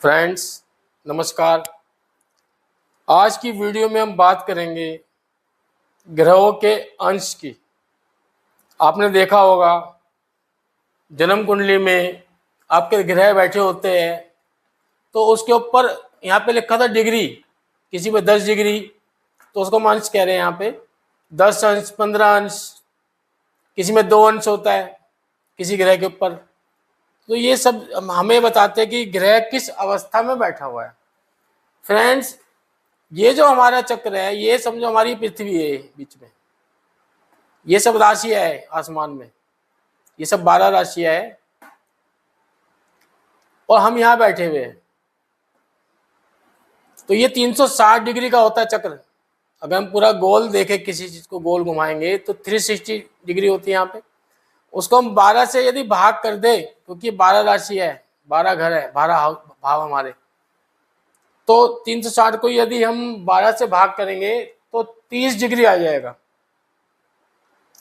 Friends नमस्कार। आज की वीडियो में हम बात करेंगे ग्रहों के अंश की। आपने देखा होगा जन्म कुंडली में आपके ग्रह बैठे होते हैं तो उसके ऊपर यहाँ पे लिखा था डिग्री, किसी पे 10 डिग्री तो उसको हम अंश कह रहे हैं। यहाँ पे 10 अंश 15 अंश, किसी में 2 अंश होता है किसी ग्रह के ऊपर। तो ये सब हमें बताते हैं कि ग्रह किस अवस्था में बैठा हुआ है। फ्रेंड्स, ये जो हमारा चक्र है ये समझो हमारी पृथ्वी है बीच में, ये सब राशियां है आसमान में, ये सब 12 राशियां है और हम यहाँ बैठे हुए हैं। तो ये 360 डिग्री का होता है चक्र। अगर हम पूरा गोल देखें, किसी चीज को गोल घुमाएंगे तो 360 डिग्री होती है यहाँ पे। उसको हम 12 से यदि भाग कर दे, क्योंकि 12 राशि है, 12 घर है, 12 भाव हमारे, तो 360 को यदि हम 12 से भाग करेंगे तो 30 डिग्री आ जाएगा,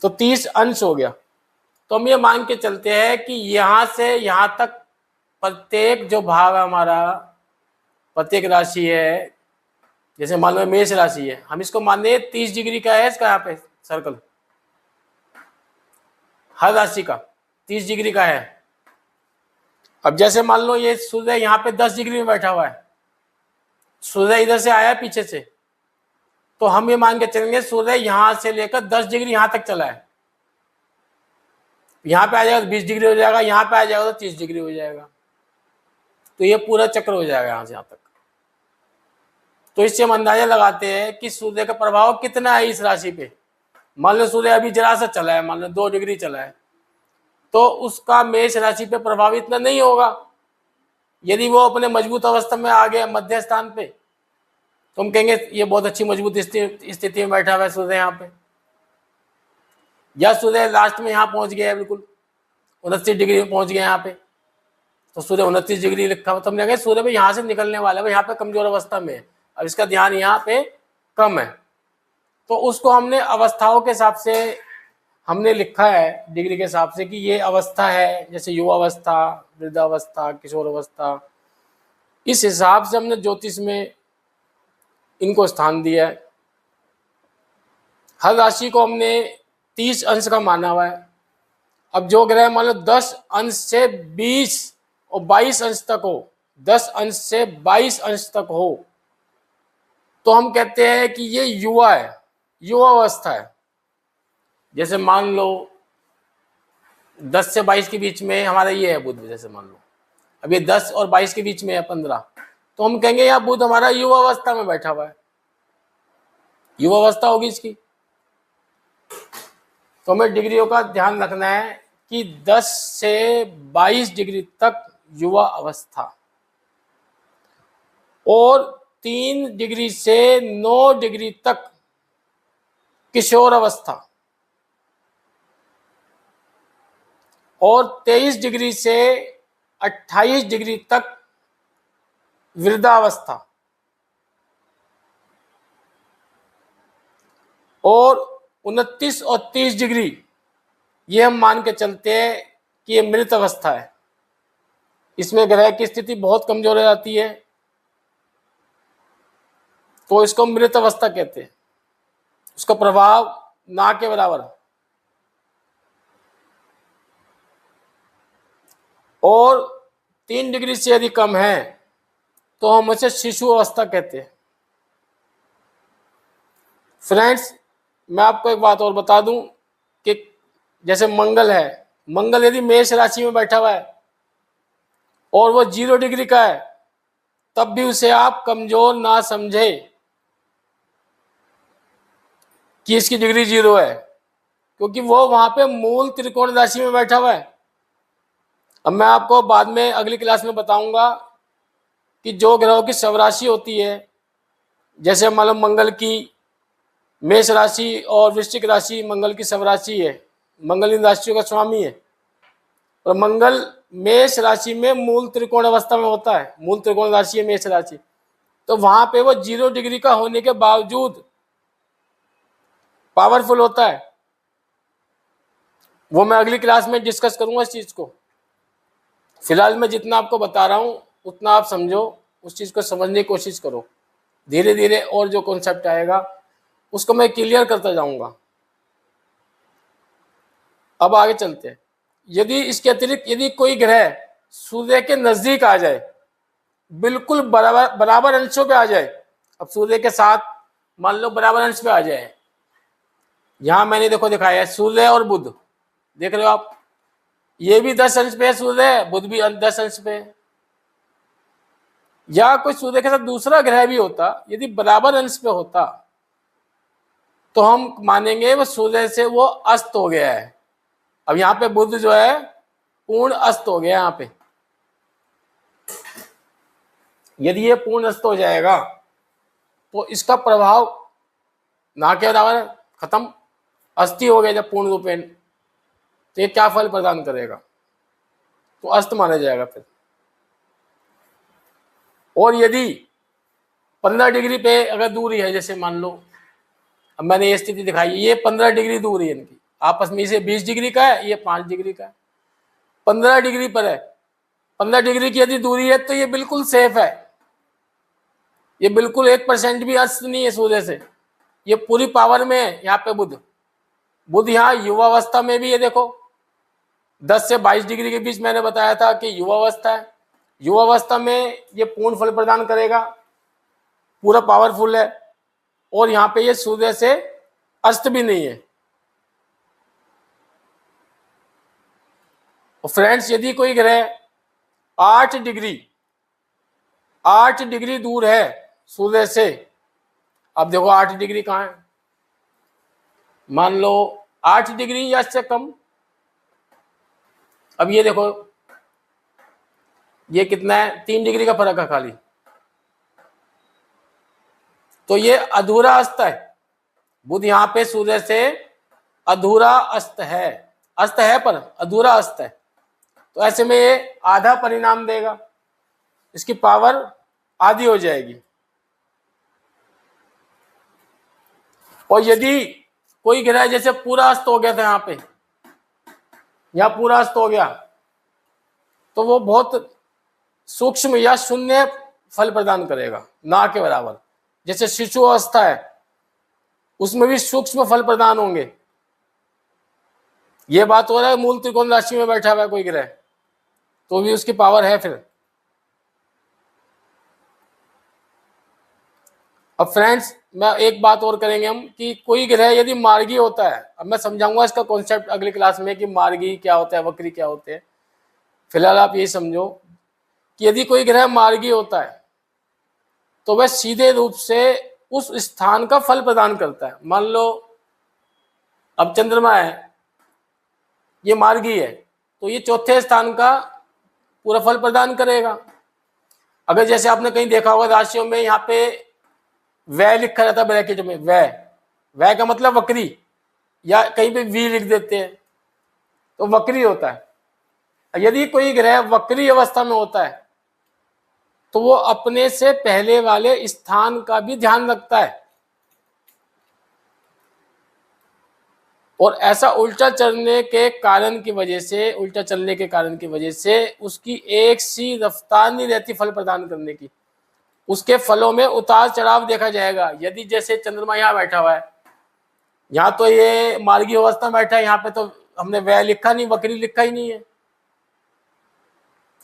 तो 30 अंश हो गया। तो हम ये मान के चलते हैं कि यहां से यहां तक प्रत्येक जो भाव है हमारा, प्रत्येक राशि है, जैसे मान लो मेष राशि है, हम इसको मान लें 30 डिग्री का है इसका यहाँ पे सर्कल, हर राशि का 30 डिग्री का है। अब जैसे मान लो ये सूर्य यहाँ पे 10 डिग्री में बैठा हुआ है, सूर्य इधर से आया पीछे से, तो हम ये मान के चलेंगे सूर्य यहां से लेकर 10 डिग्री यहां तक चला है। यहाँ पे आ जाएगा तो 20 डिग्री हो जाएगा, यहाँ पे आ जाएगा तो 30 डिग्री हो जाएगा। तो ये पूरा चक्र हो जाएगा यहाँ से यहाँ तक। तो इससे हम अंदाजा लगाते हैं कि सूर्य का प्रभाव कितना है इस राशि पे। मान लो सूर्य अभी जरा सा चला है, मान लो 2 डिग्री चला है, तो उसका मेष राशि पे प्रभाव इतना नहीं होगा। यदि वो अपने मजबूत अवस्था में आ गया मध्य स्थान पे, तो हम कहेंगे ये बहुत अच्छी मजबूत स्थिति में बैठा हुआ है सूर्य यहाँ पे। या सूर्य लास्ट में यहाँ पहुंच गया है, बिल्कुल 29 डिग्री में पहुंच गया यहाँ पे, तो सूर्य 29 डिग्री लिखा हुआ, तो हम कहेंगे सूर्य भी यहाँ से निकलने वाला है, यहाँ पे कमजोर अवस्था में है, अब इसका ध्यान यहाँ पे कम है। तो उसको हमने अवस्थाओं के हिसाब से हमने लिखा है, डिग्री के हिसाब से, कि ये अवस्था है, जैसे युवा अवस्था, वृद्धावस्था, किशोर अवस्था। इस हिसाब से हमने ज्योतिष में इनको स्थान दिया है। हर राशि को हमने 30 अंश का माना हुआ है। अब जो ग्रह मान लो 10 अंश से 20 और 22 अंश तक हो, 10 अंश से 22 अंश तक हो, तो हम कहते हैं कि ये युवा है, युवा अवस्था है। जैसे मान लो 10 से 22 के बीच में हमारा ये है बुध, जैसे मान लो अब ये 10 और 22 के बीच में है 15, तो हम कहेंगे यह बुध हमारा युवा अवस्था में बैठा हुआ है, युवा अवस्था होगी इसकी। तो हमें डिग्रियों का ध्यान रखना है कि 10 से 22 डिग्री तक युवा अवस्था, और 3 डिग्री से 9 डिग्री तक किशोर अवस्था, और 23 डिग्री से 28 डिग्री तक वृद्धावस्था, और 29 और 30 डिग्री ये हम मान के चलते हैं कि ये मृत अवस्था है। इसमें ग्रह की स्थिति बहुत कमजोर हो जाती है, तो इसको मृत अवस्था कहते हैं, उसका प्रभाव ना के बराबर। और 3 डिग्री से यदि कम है तो हम इसे शिशु अवस्था कहते हैं। फ्रेंड्स, मैं आपको एक बात और बता दूं कि जैसे मंगल है, मंगल यदि मेष राशि में बैठा हुआ है और वो 0 डिग्री का है, तब भी उसे आप कमजोर ना समझे कि इसकी डिग्री 0 है, क्योंकि वो वहां पे मूल त्रिकोण राशि में बैठा हुआ है। अब मैं आपको बाद में अगली क्लास में बताऊंगा कि जो ग्रहों की स्वराशि होती है, जैसे मान लो मंगल की मेष राशि और वृश्चिक राशि मंगल की स्वराशि है, मंगल इन राशियों का स्वामी है, और मंगल मेष राशि में मूल त्रिकोण अवस्था में होता है, मूल त्रिकोण राशि है मेष राशि, तो वहां पे वो 0 डिग्री का होने के बावजूद पावरफुल होता है। वो मैं अगली क्लास में डिस्कस करूंगा इस चीज को। फिलहाल मैं जितना आपको बता रहा हूं उतना आप समझो, उस चीज़ को समझने की कोशिश करो। धीरे धीरे और जो कॉन्सेप्ट आएगा उसको मैं क्लियर करता जाऊंगा। अब आगे चलते हैं। यदि इसके अतिरिक्त यदि कोई ग्रह सूर्य के नजदीक आ जाए, बिल्कुल बराबर बराबर अंशों पे आ जाए, अब सूर्य के साथ मान लो बराबर अंश पे आ जाए, यहां मैंने देखो दिखाया है सूर्य और बुध, देख रहे हो आप, ये भी 10 अंश पे है सूर्य, बुध भी 10 अंश पे है। या कोई सूर्य के साथ दूसरा ग्रह भी होता, यदि बराबर अंश पे होता तो हम मानेंगे वो सूर्य से वो अस्त हो गया है। अब यहाँ पे बुध जो है पूर्ण अस्त हो गया। यहाँ पे यदि ये पूर्ण अस्त हो जाएगा तो इसका प्रभाव ना के बराबर खत्म, अस्थि हो गया जब पूर्ण रूपेण, तो ये क्या फल प्रदान करेगा, तो अस्त माना जाएगा फिर। और यदि 15 डिग्री पे अगर दूरी है, जैसे मान लो अब मैंने ये स्थिति दिखाई, ये 15 डिग्री दूरी है इनकी आपस में, इसे 20 डिग्री का है, ये 5 डिग्री का है, 15 डिग्री पर है। 15 डिग्री की यदि दूरी है तो ये बिल्कुल सेफ है, ये बिल्कुल 1% भी अस्त नहीं है सूर्य से, ये पूरी पावर में है। यहाँ पे बुध यहाँ युवावस्था में भी है, देखो 10 से 22 डिग्री के बीच मैंने बताया था कि युवावस्था है, युवावस्था में ये पूर्ण फल प्रदान करेगा, पूरा पावरफुल है। और यहाँ पे ये सूर्य से अस्त भी नहीं है। और फ्रेंड्स यदि कोई ग्रह 8 डिग्री दूर है सूर्य से, अब देखो 8 डिग्री कहाँ है, मान लो 8 डिग्री या इससे कम। अब ये देखो ये कितना है, 3 डिग्री का फर्क है खाली, तो ये अधूरा अस्त है। बुध यहाँ पे सूर्य से अधूरा अस्त है पर अधूरा अस्त है, तो ऐसे में ये आधा परिणाम देगा, इसकी पावर आधी हो जाएगी। और यदि कोई ग्रह जैसे पूरा अस्त हो गया था यहाँ पूरा अस्त हो गया, तो वो बहुत सूक्ष्म या शून्य फल प्रदान करेगा, ना के बराबर। जैसे शिशु अवस्था है उसमें भी सूक्ष्म फल प्रदान होंगे। ये बात हो रहा है मूल त्रिकोण राशि में बैठा हुआ है कोई ग्रह, तो भी उसकी पावर है फिर। अब फ्रेंड्स मैं एक बात और करेंगे हम कि कोई ग्रह यदि मार्गी होता है, अब मैं समझाऊंगा इसका कॉन्सेप्ट अगली क्लास में कि मार्गी क्या होता है, वक्री क्या होते हैं। फिलहाल आप यही समझो कि यदि कोई ग्रह मार्गी होता है तो वह सीधे रूप से उस स्थान का फल प्रदान करता है। मान लो अब चंद्रमा है, ये मार्गी है, तो ये चौथे स्थान का पूरा फल प्रदान करेगा। अगर जैसे आपने कहीं देखा होगा राशियों में यहाँ पे वह लिखा रहता है ब्रैकेट में, वह का मतलब वक्री, या कहीं पे वी लिख देते हैं तो वक्री होता है। यदि कोई ग्रह वक्री अवस्था में होता है तो वो अपने से पहले वाले स्थान का भी ध्यान रखता है, और ऐसा उल्टा चलने के कारण की वजह से उसकी एक सी रफ्तार नहीं रहती फल प्रदान करने की, उसके फलों में उतार चढ़ाव देखा जाएगा। यदि जैसे चंद्रमा यहाँ बैठा हुआ है, यहाँ तो ये मार्गी अवस्था में बैठा है, यहाँ पे तो हमने वह लिखा नहीं, वक्री लिखा ही नहीं है,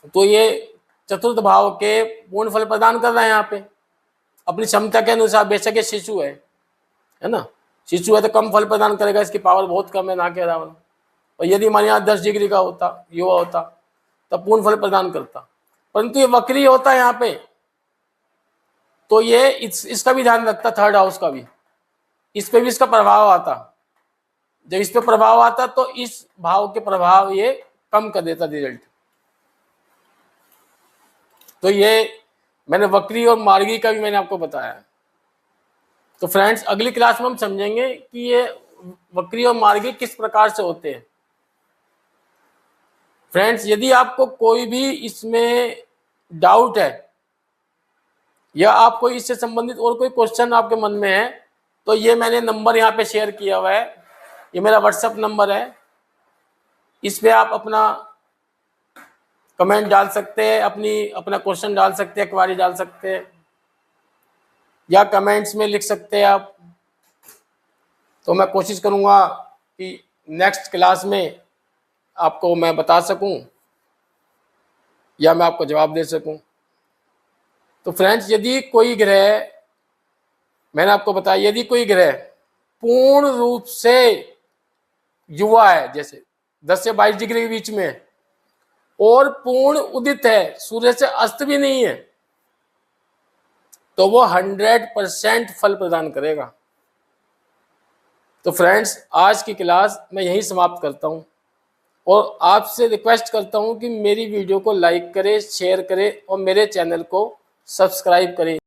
तो ये चतुर्थ भाव के पूर्ण फल प्रदान कर रहा है यहाँ पे अपनी क्षमता के अनुसार। बेशक ये शिशु है ना, शिशु है तो कम फल प्रदान करेगा, इसकी पावर बहुत कम है ना के बराबर। और यदि मान यहाँ 10 डिग्री का होता, युवा होता, तब पूर्ण फल प्रदान करता, परंतु ये वक्री होता है यहाँ पे, तो ये इसका भी ध्यान रखता, थर्ड हाउस का भी, इस पे भी इसका प्रभाव आता। जब इस पे प्रभाव आता तो इस भाव के प्रभाव ये कम कर देता रिजल्ट। तो ये मैंने वक्री और मार्गी का भी मैंने आपको बताया। तो फ्रेंड्स अगली क्लास में हम समझेंगे कि ये वक्री और मार्गी किस प्रकार से होते हैं। फ्रेंड्स यदि आपको कोई भी इसमें डाउट है या आप कोई इससे संबंधित और कोई क्वेश्चन आपके मन में है, तो ये मैंने नंबर यहाँ पे शेयर किया हुआ है, ये मेरा व्हाट्सएप नंबर है, इस पे आप अपना कमेंट डाल सकते हैं, अपना क्वेश्चन डाल सकते हैं, क्वारी डाल सकते हैं, या कमेंट्स में लिख सकते हैं आप। तो मैं कोशिश करूँगा कि नेक्स्ट क्लास में आपको मैं बता सकूं या मैं आपको जवाब दे सकूं। तो फ्रेंड्स, यदि कोई ग्रह, मैंने आपको बताया, यदि कोई ग्रह पूर्ण रूप से युवा है, जैसे 10 से 22 डिग्री के बीच में, और पूर्ण उदित है, सूर्य से अस्त भी नहीं है, तो वो 100% फल प्रदान करेगा। तो फ्रेंड्स, आज की क्लास मैं यहीं समाप्त करता हूं और आपसे रिक्वेस्ट करता हूं कि मेरी वीडियो को लाइक करें, शेयर करें और मेरे चैनल को सब्सक्राइब करें।